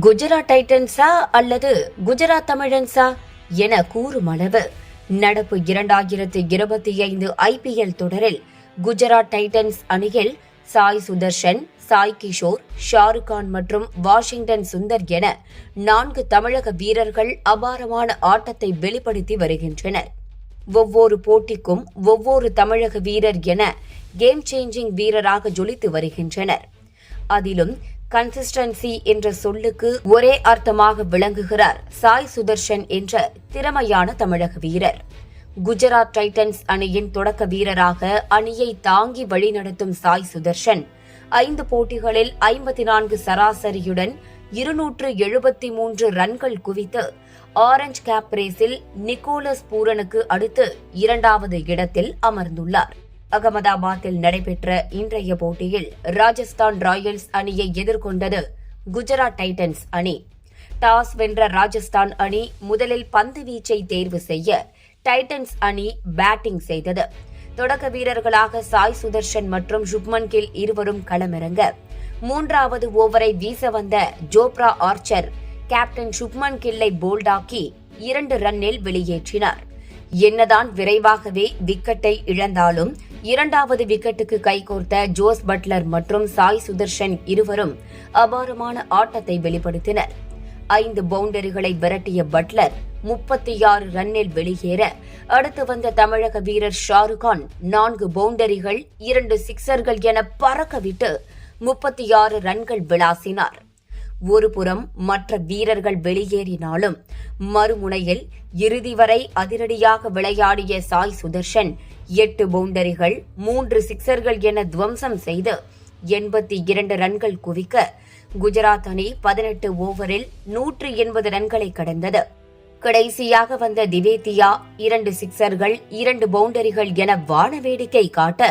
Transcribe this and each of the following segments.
குஜராத் டைட்டன்ஸா அல்லது குஜராத் தமிழன்ஸா என கூறும் அளவு நடப்பு 2025 IPL தொடரில் குஜராத் டைட்டன்ஸ் அணியில் சாய் சுதர்ஷன், சாய் கிஷோர், ஷாருக் கான் மற்றும் வாஷிங்டன் சுந்தர் என 4 தமிழக வீரர்கள் அபாரமான ஆட்டத்தை வெளிப்படுத்தி வருகின்றனர். ஒவ்வொரு போட்டிக்கும் ஒவ்வொரு தமிழக வீரர் என கேம் சேஞ்சிங் வீரராக ஜொலித்து வருகின்றனர். அதிலும் கன்சிஸ்டன்சி என்ற சொல்லுக்கு ஒரே அர்த்தமாக விளங்குகிறார் சாய் சுதர்ஷன் என்ற திறமையான தமிழக வீரர். குஜராத் டைட்டன்ஸ் அணியின் தொடக்க வீரராக அணியை தாங்கி வழிநடத்தும் சாய் சுதர்ஷன் 5 போட்டிகளில் 54 சராசரியுடன் 273 ரன்கள் குவித்து ஆரஞ்ச் கேப் ரேஸில் நிக்கோலஸ் பூரனுக்கு அடுத்து 2வது இடத்தில் அமர்ந்துள்ளார். அகமதாபாத்தில் நடைபெற்ற இன்றைய போட்டியில் ராஜஸ்தான் ராயல்ஸ் அணியை எதிர்கொண்டது குஜராத் டைட்டன்ஸ் அணி. டாஸ் வென்ற ராஜஸ்தான் அணி முதலில் பந்து வீச்சை தேர்வு செய்ய டைட்டன்ஸ் அணி பேட்டிங் செய்தது. தொடக்க வீரர்களாக சாய் சுதர்ஷன் மற்றும் சுப்மன் கில் இருவரும் களமிறங்க 3வது ஓவரை வீச வந்த ஜோப்ரா ஆர்ச்சர் கேப்டன் சுப்மன் கில்லை போல்டாக்கி 2 ரன்னில் வெளியேற்றினார். என்னதான் விரைவாகவே விக்கெட்டை இழந்தாலும் 2வது விக்கெட்டுக்கு கைகோர்த்த ஜோஸ் பட்லர் மற்றும் சாய் சுதர்ஷன் இருவரும் அபாரமான ஆட்டத்தை வெளிப்படுத்தினர். 5 பவுண்டரிகளை விரட்டிய பட்லர் 36 ரன்னில் வெளியேற, அடுத்து வந்த தமிழக வீரர் ஷாருக் கான் 4 பவுண்டரிகள் 2 சிக்சர்கள் என பறக்கவிட்டு 36 ரன்கள் விளாசினார். ஒருபுறம் மற்ற வீரர்கள் வெளியேறினாலும் மறுமுனையில் இறுதி வரை அதிரடியாக விளையாடிய சாய் சுதர்ஷன் 8 பவுண்டரிகள் 3 சிக்சர்கள் என துவம்சம் செய்து 82 ரன்கள் குவிக்க குஜராத் அணி 18 ஓவரில் 180 ரன்களை கடந்தது. கடைசியாக வந்த திவேதியா 2 சிக்சர்கள் 2 பவுண்டரிகள் என வானவேடிக்கை காட்ட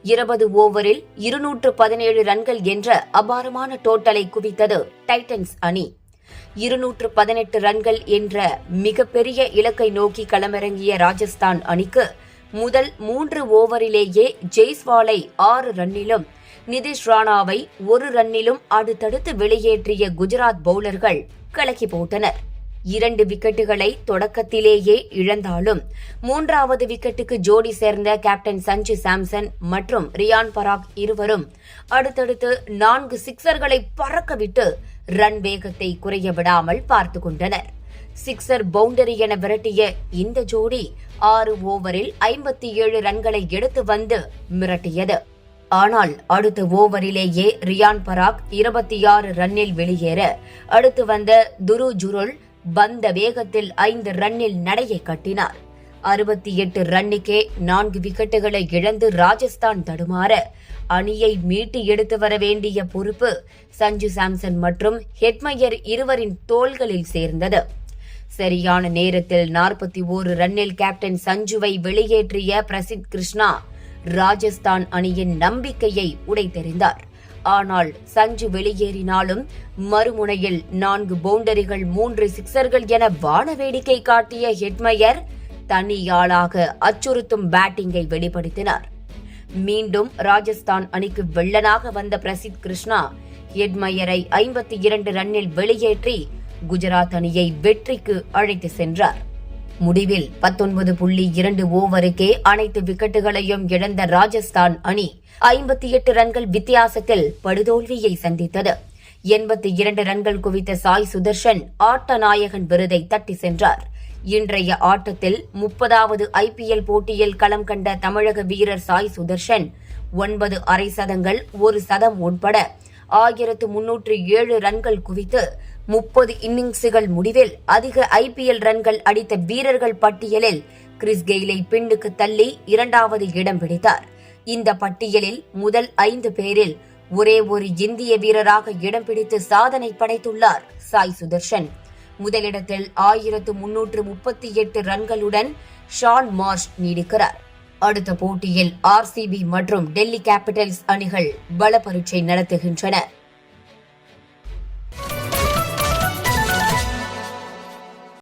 20 ஓவரில் 217 ரன்கள் என்ற அபாரமான டோட்டலை குவித்தது டைட்டன்ஸ் அணி. 218 ரன்கள் என்ற மிகப்பெரிய இலக்கை நோக்கி களமிறங்கிய ராஜஸ்தான் அணிக்கு முதல் 3 ஓவரிலேயே ஜெய்ஸ்வாலை 6 ரன்னிலும் நிதிஷ் ராணாவை 1 ரன்னிலும் அடுத்தடுத்து வெளியேற்றிய குஜராத் பவுலர்கள் கலக்கி போட்டனர். 2 விக்கெட்டுகளை தொடக்கத்திலேயே இழந்தாலும் 3வது விக்கெட்டுக்கு ஜோடி சேர்ந்த கேப்டன் சஞ்சு சாம்சன் மற்றும் ரியான் பராக் இருவரும் அடுத்தடுத்து 4 சிக்சர்களை பறக்கவிட்டு ரன் வேகத்தை குறைய விடாமல் பார்த்து கொண்டனர். சிக்சர் பவுண்டரி என விரட்டிய இந்த ஜோடி 6 ஓவரில் 57 ரன்களை எடுத்து வந்து மிரட்டியது. ஆனால் அடுத்த ஓவரிலேயே ரியான் பராக் 26 ரன்னில் வெளியேற, அடுத்து வந்த துரு ஜுருல் வந்த வேகத்தில் 5 ரன்னில் நடையை கட்டினார். 68 ரன்னுக்கே 4 விக்கெட்டுகளை இழந்து ராஜஸ்தான் தடுமாற, அணியை மீட்டு எடுத்து வர வேண்டிய பொறுப்பு சஞ்சு சாம்சன் மற்றும் ஹெட்மயர் இருவரின் தோள்களில் சேர்ந்தது. சரியான நேரத்தில் 41 ரன்னில் கேப்டன் சஞ்சுவை வெளியேற்றிய பிரசித் கிருஷ்ணா ராஜஸ்தான் அணியின் நம்பிக்கையை உடைத்தெறிந்தார். ஆனால் சஞ்சு வெளியேறினாலும் மறுமுனையில் 4 பவுண்டரிகள் 3 சிக்சர்கள் என வானவேடிக்கை காட்டிய ஹெட்மயர் தனியாளாக அச்சுறுத்தும் பேட்டிங்கை வெளிப்படுத்தினார். மீண்டும் ராஜஸ்தான் அணிக்கு வெள்ளனாக வந்த பிரசித் கிருஷ்ணா ஹெட்மயரை 52 ரன்னில் வெளியேற்றி குஜராத் அணியை வெற்றிக்கு அழைத்து சென்றார். முடிவில் 19.2 ஓவருக்கே அனைத்து விக்கெட்டுகளையும் இழந்த ராஜஸ்தான் அணி 58 ரன்கள் வித்தியாசத்தில் படுதோல்வியை சந்தித்தது. 82 ரன்கள் குவித்த சாய் சுதர்ஷன் ஆட்ட நாயகன் விருதை தட்டி சென்றார். இன்றைய ஆட்டத்தில் 30வது IPL போட்டியில் களம் கண்ட தமிழக வீரர் சாய் சுதர்ஷன் 9 அரை சதங்கள் 1 சதம் உட்பட 1307 ரன்கள் குவித்து 30 இன்னிங்ஸுகள் முடிவில் அதிக IPL ரன்கள் அடித்த வீரர்கள் பட்டியலில் கிறிஸ் கெயிலை பின்னுக்கு தள்ளி 2வது இடம் பிடித்தார். இந்த பட்டியலில் முதல் 5 பேரில் ஒரே ஒரு இந்திய வீரராக இடம் பிடித்து சாதனை படைத்துள்ளார் சாய் சுதர்ஷன். முதலிடத்தில் 1338 ரன்களுடன் ஷான் மார்ஷ் நீடிக்கிறார். அடுத்த போட்டியில் RCB மற்றும் டெல்லி கேபிட்டல்ஸ் அணிகள் பல பரீட்சை நடத்துகின்றன.